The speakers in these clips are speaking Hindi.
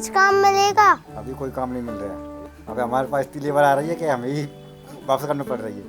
कुछ काम मिलेगा? अभी कोई काम नहीं मिल रहा है। अभी हमारे पास इतनी लेबर आ रही है कि हमें ही वापस करनी पड़ रही है।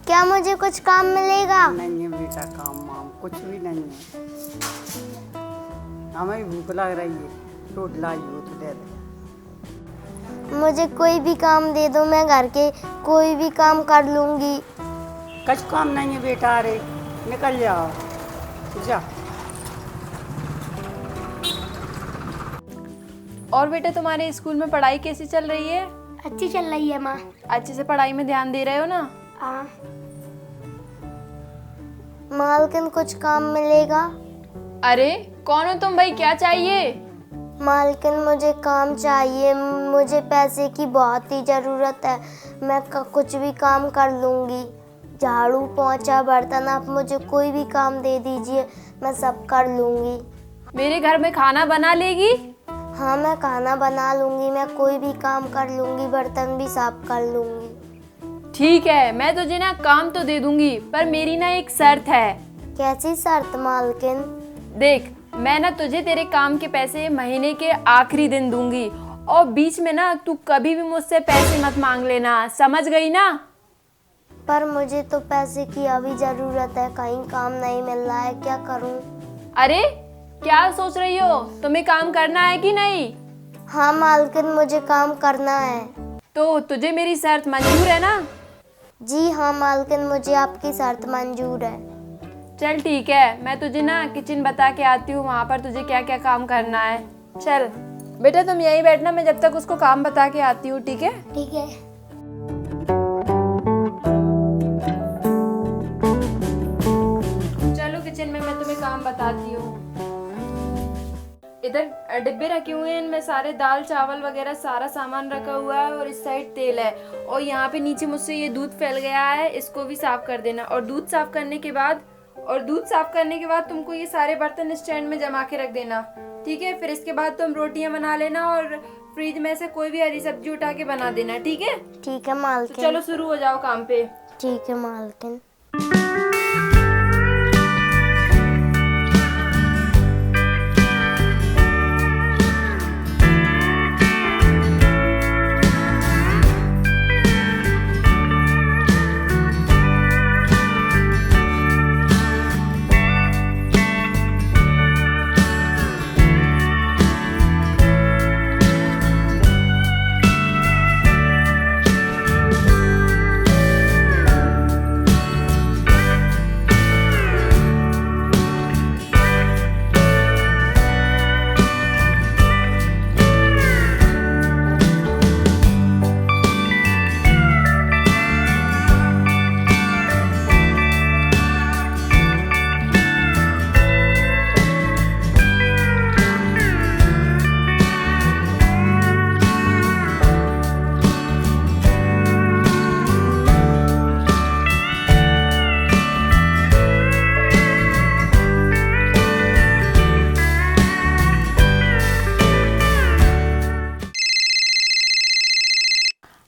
क्या मुझे कुछ काम मिलेगा? नहीं है बेटा, काम वाम कुछ भी नहीं है। हमें भी भूख लग रही है, रोट लाई हो तो दे दे। मुझे कोई भी काम दे दो, मैं घर के कोई भी काम कर लूंगी। कुछ काम नहीं है बेटा, अरे निकल जाओ जा। और बेटा तुम्हारे स्कूल में पढ़ाई कैसी चल रही है? अच्छी चल रही है माँ। अच्छे से पढ़ाई में ध्यान दे रहे हो ना? हाँ। मालकिन कुछ काम मिलेगा? अरे कौन हो तुम भाई, क्या चाहिए? मालकिन मुझे काम चाहिए, मुझे पैसे की बहुत ही ज़रूरत है। मैं कुछ भी काम कर लूँगी, झाड़ू पोंछा बर्तन, आप मुझे कोई भी काम दे दीजिए, मैं सब कर लूँगी। मेरे घर में खाना बना लेगी? हाँ मैं खाना बना लूँगी, मैं कोई भी काम कर लूँगी, बर्तन भी साफ कर लूँगी। ठीक है, मैं तुझे ना काम तो दे दूंगी, पर मेरी ना एक शर्त है। कैसी शर्त मालकिन? देख, मैं ना तुझे तेरे काम के पैसे महीने के आखिरी दिन दूंगी, और बीच में ना तू कभी भी मुझसे पैसे मत मांग लेना, समझ गई ना? पर मुझे तो पैसे की अभी ज़रूरत है, कहीं काम नहीं मिल रहा है, क्या करूँ? अरे क्या सोच रही हो, तुम्हें काम करना है कि नहीं? हाँ मालकिन, मुझे काम करना है। तो तुझे मेरी शर्त मंजूर है ना? जी हाँ मालकिन, मुझे आपकी शर्त मंजूर है। चल ठीक है, मैं तुझे ना किचन बता के आती हूँ, वहाँ पर तुझे क्या क्या काम करना है। चल बेटा तुम यहीं बैठना, मैं जब तक उसको काम बता के आती हूँ, ठीक है? ठीक है। चलो किचन में मैं तुम्हें काम बताती हूँ। इधर डिब्बे रखे हुए हैं, इनमें सारे दाल चावल वगैरह सारा सामान रखा हुआ है, और इस साइड तेल है, और यहाँ पे नीचे मुझसे ये दूध फैल गया है, इसको भी साफ कर देना। और दूध साफ करने के बाद तुमको ये सारे बर्तन स्टैंड में जमा के रख देना, ठीक है? फिर इसके बाद तुम रोटियां बना लेना, और फ्रिज में से कोई भी हरी सब्जी उठा के बना देना, ठीक है? ठीक है तो मालकिन। चलो शुरू हो जाओ काम पे। ठीक है मालकिन।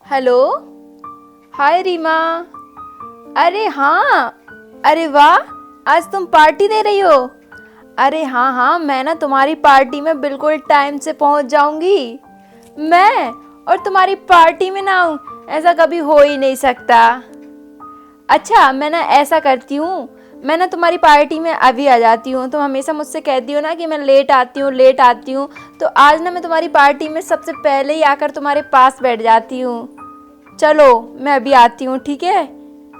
हेलो, हाय रीमा। अरे हाँ, अरे वाह, आज तुम पार्टी दे रही हो? अरे हाँ हाँ, मैं ना तुम्हारी पार्टी में बिल्कुल टाइम से पहुंच जाऊंगी। मैं और तुम्हारी पार्टी में ना आऊं, ऐसा कभी हो ही नहीं सकता। अच्छा, मैं ना ऐसा करती हूँ, मैं ना तुम्हारी पार्टी में अभी आ जाती हूँ। तुम हमेशा मुझसे कहती हो ना कि मैं लेट आती हूँ, तो आज ना मैं तुम्हारी पार्टी में सबसे पहले ही आकर तुम्हारे पास बैठ जाती हूँ। चलो मैं अभी आती हूँ, ठीक है?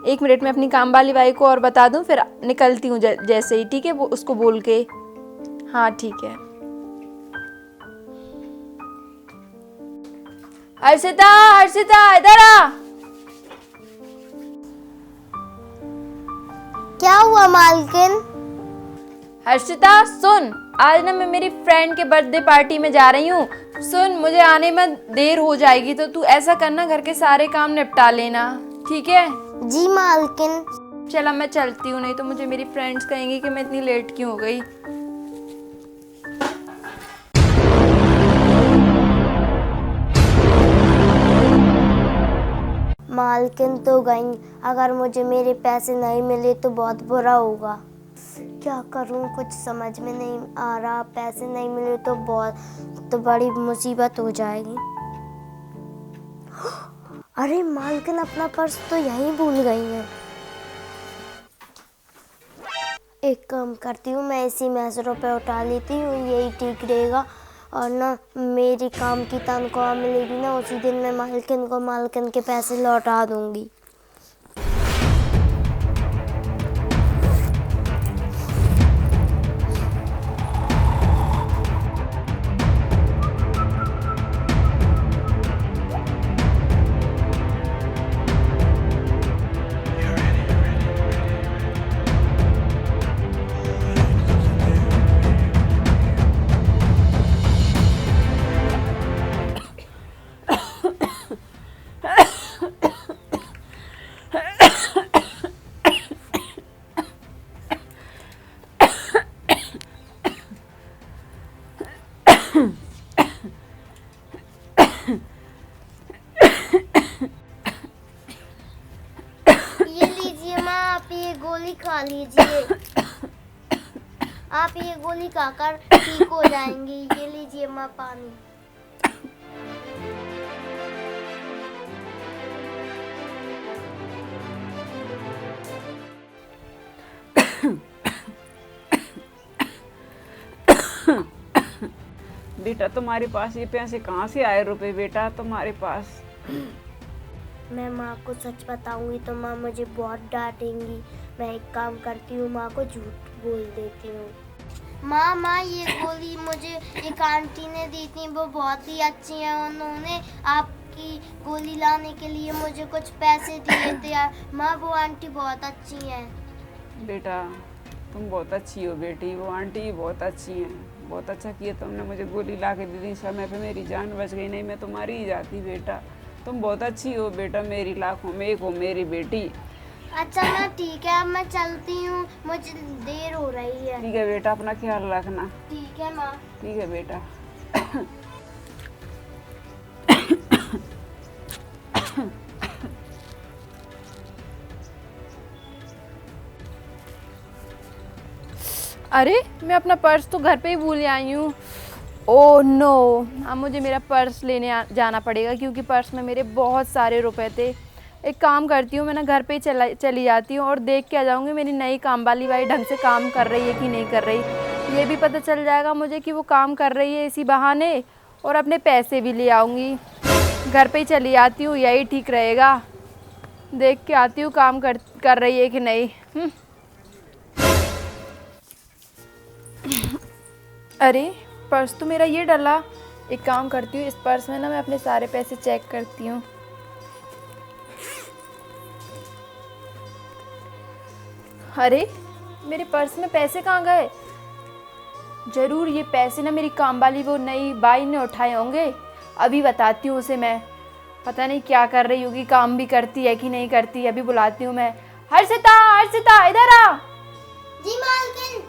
1 मिनट में अपनी काम वाली बाई को और बता दूँ, फिर निकलती हूँ जैसे ही, ठीक है? वो उसको बोल के। हाँ ठीक है। हर्षिता, हर्षिता इधर आ। क्या हुआ मालकिन? हर्षिता सुन, आज ना मैं मेरी फ्रेंड के बर्थडे पार्टी में जा रही हूँ। सुन, मुझे आने में देर हो जाएगी, तो तू ऐसा करना, घर के सारे काम निपटा लेना, ठीक है? जी मालकिन। चला मैं चलती हूँ, नहीं तो मुझे मेरी फ्रेंड्स कहेंगी कि मैं इतनी लेट क्यों हो गई। मालकिन तो गई, अगर मुझे मेरे पैसे नहीं मिले तो बहुत बुरा होगा। क्या करूं, कुछ समझ में नहीं आ रहा। पैसे नहीं मिले तो बहुत बड़ी मुसीबत हो जाएगी। अरे मालकिन अपना पर्स तो यहीं भूल गई है। एक काम करती हूँ, मैं इसी में 10 रुपये उठा लेती हूँ, यही ठीक रहेगा। और ना मेरी काम की तनख्वाह मिलेगी ना, उसी दिन मैं मालकिन के पैसे लौटा दूंगी। ये लीजिए माँ, आप ये गोली खा लीजिए। आप ये गोली खाकर ठीक हो जाएंगी। ये लीजिए माँ पानी। बेटा तुम्हारे पास ये पैसे कहाँ से आए रुपए बेटा तुम्हारे पास? मैं माँ को सच बताऊंगी तो माँ मुझे बहुत डांटेंगी। मैं एक काम करती हूँ, माँ को झूठ बोल देती हूँ। माँ ये गोली मुझे एक आंटी ने दी थी, वो बहुत ही अच्छी है। उन्होंने आपकी गोली लाने के लिए मुझे कुछ पैसे दिए थे। माँ वो आंटी बहुत अच्छी है। बेटा तुम बहुत अच्छी हो बेटी, वो आंटी बहुत अच्छी हैं। बहुत अच्छा किया तुमने मुझे गोली ला के दे दी, समय पे मेरी जान बच गई, नहीं मैं तुम्हारी ही जाती बेटा। तुम बहुत अच्छी हो बेटा, मेरी लाखों में एक हो मेरी बेटी। अच्छा माँ ठीक है, अब मैं चलती हूँ, मुझे देर हो रही है। ठीक है बेटा, अपना ख्याल रखना। ठीक है माँ। ठीक है बेटा। अरे मैं अपना पर्स तो घर पे ही भूल आई हूँ। ओह नो, अब मुझे मेरा पर्स लेने जाना पड़ेगा, क्योंकि पर्स में मेरे बहुत सारे रुपए थे। एक काम करती हूँ, मैं ना घर पे ही चली जाती हूँ और देख के आ जाऊँगी मेरी नई काम वाली भाई ढंग से काम कर रही है कि नहीं कर रही। ये भी पता चल जाएगा मुझे कि वो काम कर रही है इसी बहाने, और अपने पैसे भी ले आऊँगी। घर पे ही चली आती हूँ, यही ठीक रहेगा। देख के आती हूँ काम कर रही है कि नहीं। अरे पर्स तो मेरा ये डला। एक काम करती हूँ, इस पर्स में ना मैं अपने सारे पैसे चेक करती हूँ। अरे मेरे पर्स में पैसे कहाँ गए? जरूर ये पैसे ना मेरी काम वाली वो नई बाई ने उठाए होंगे। अभी बताती हूँ उसे मैं, पता नहीं क्या कर रही होगी, काम भी करती है कि नहीं करती है। अभी बुलाती हूँ मैं। हर्षिता इधर आ। जी मालकिन।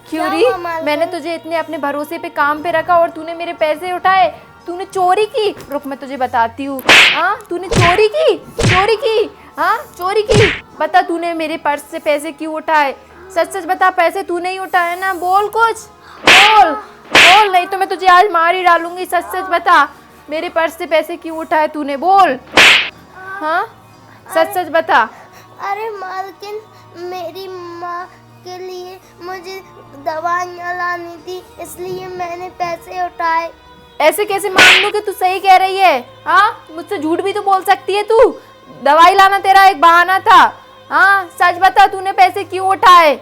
क्यों क्या री, हुआ मालकिन? मैंने तुझे इतने अपने भरोसे पे काम पे रखा और तूने मेरे पैसे उठाए। तूने चोरी की। रुक मैं तुझे बताती हूँ। हाँ तूने चोरी की। हाँ चोरी की। बता तूने मेरे पर्स से पैसे क्यों उठाए? सच बता, पैसे तूने ही उठाए ना? बोल कुछ, बोल नहीं तो मैं तुझे आज मार ही डालूंगी। सच बता, मेरे पर्स से पैसे क्यों उठाए तूने? बोल। हाँ सच बता। अरे मालकिन, मेरी माँ के लिए मुझे दवाइयाँ लानी थी, इसलिए मैंने पैसे उठाए। ऐसे कैसे मान लूं कि तू सही कह रही है? हाँ मुझसे झूठ भी तो बोल सकती है तू। दवाई लाना तेरा एक बहाना था। हाँ सच बता, तूने पैसे क्यों उठाए?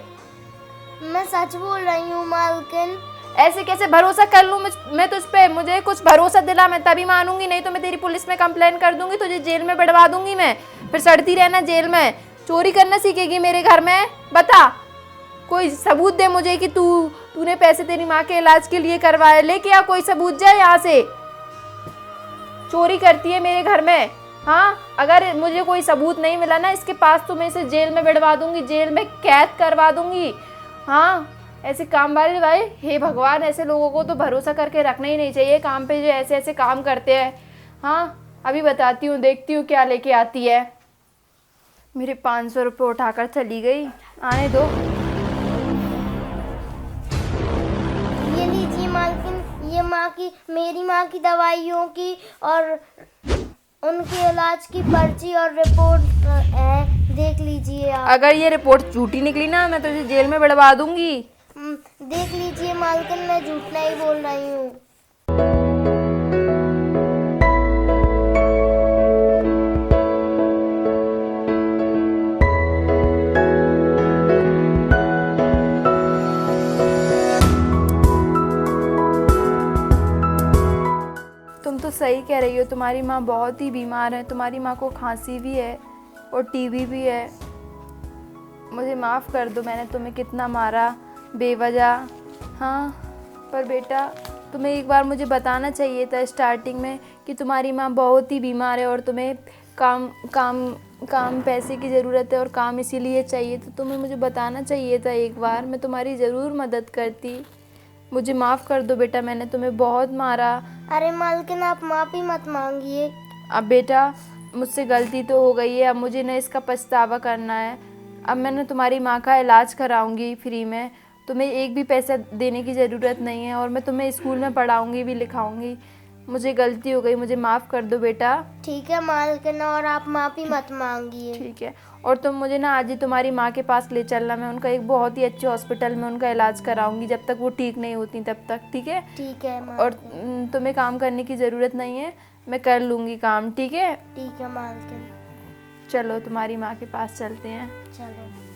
मैं सच बोल रही हूँ मालकिन। ऐसे कैसे भरोसा कर लूं मैं तुझ पे? मुझे कुछ भरोसा दिला, मैं तभी मानूंगी, नहीं तो मैं तेरी पुलिस में कंप्लेन कर दूंगी, तुझे जेल में बढ़वा दूंगी मैं। फिर सड़ती रहना जेल में। चोरी करना सीखेगी मेरे घर में? बता, कोई सबूत दे मुझे कि तूने पैसे तेरी माँ के इलाज के लिए करवाए। लेके आ कोई सबूत, जा यहाँ से। चोरी करती है मेरे घर में। हाँ अगर मुझे कोई सबूत नहीं मिला ना इसके पास, तो मैं इसे जेल में बढ़वा दूंगी, जेल में कैद करवा दूंगी। हाँ ऐसे काम वाले भाई, हे भगवान, ऐसे लोगों को तो भरोसा करके रखना ही नहीं चाहिए काम पे, जो ऐसे काम करते हैं। हाँ अभी बताती हूँ, देखती हूँ क्या लेके आती है। मेरे 500 रुपये उठाकर चली गई, आने दो। ये लीजिए मालकिन, ये मेरी माँ की दवाइयों की और उनके इलाज की पर्ची और रिपोर्ट है, देख लीजिए आप। अगर ये रिपोर्ट झूठी निकली ना, मैं तुझे जेल में बढ़वा दूंगी। देख लीजिए मालकिन, मैं झूठ नहीं बोल रही हूँ। तुम तो सही कह रही हो, तुम्हारी माँ बहुत ही बीमार है, तुम्हारी माँ को खांसी भी है और टीबी भी है। मुझे माफ़ कर दो, मैंने तुम्हें कितना मारा बेवजह। हाँ, पर बेटा तुम्हें एक बार मुझे बताना चाहिए था स्टार्टिंग में कि तुम्हारी माँ बहुत ही बीमार है और तुम्हें काम पैसे की ज़रूरत है और काम इसीलिए चाहिए, तो तुम्हें मुझे बताना चाहिए था एक बार, मैं तुम्हारी ज़रूर मदद करती। मुझे माफ़ कर दो बेटा, मैंने तुम्हें बहुत मारा। अरे मालकिन, आप माफ़ी मत मांगिए। अब बेटा मुझसे गलती तो हो गई है, अब मुझे न इसका पछतावा करना है। अब मैंने तुम्हारी माँ का इलाज कराऊंगी फ्री में, तुम्हें एक भी पैसा देने की ज़रूरत नहीं है और मैं तुम्हें स्कूल में पढ़ाऊंगी भी लिखाऊंगी। मुझे गलती हो गई, मुझे माफ़ कर दो बेटा। ठीक है मालकिन, और आप माफ़ी मत मांगिए। ठीक है, और तुम मुझे ना आज ही तुम्हारी माँ के पास ले चलना, मैं उनका एक बहुत ही अच्छे हॉस्पिटल में उनका इलाज कराऊंगी जब तक वो ठीक नहीं होती तब तक, ठीक है? ठीक है और तुम्हें काम करने की ज़रूरत नहीं है, मैं कर लूँगी काम, ठीक है? ठीक है मालकिन, चलो तुम्हारी माँ के पास चलते हैं। चलो।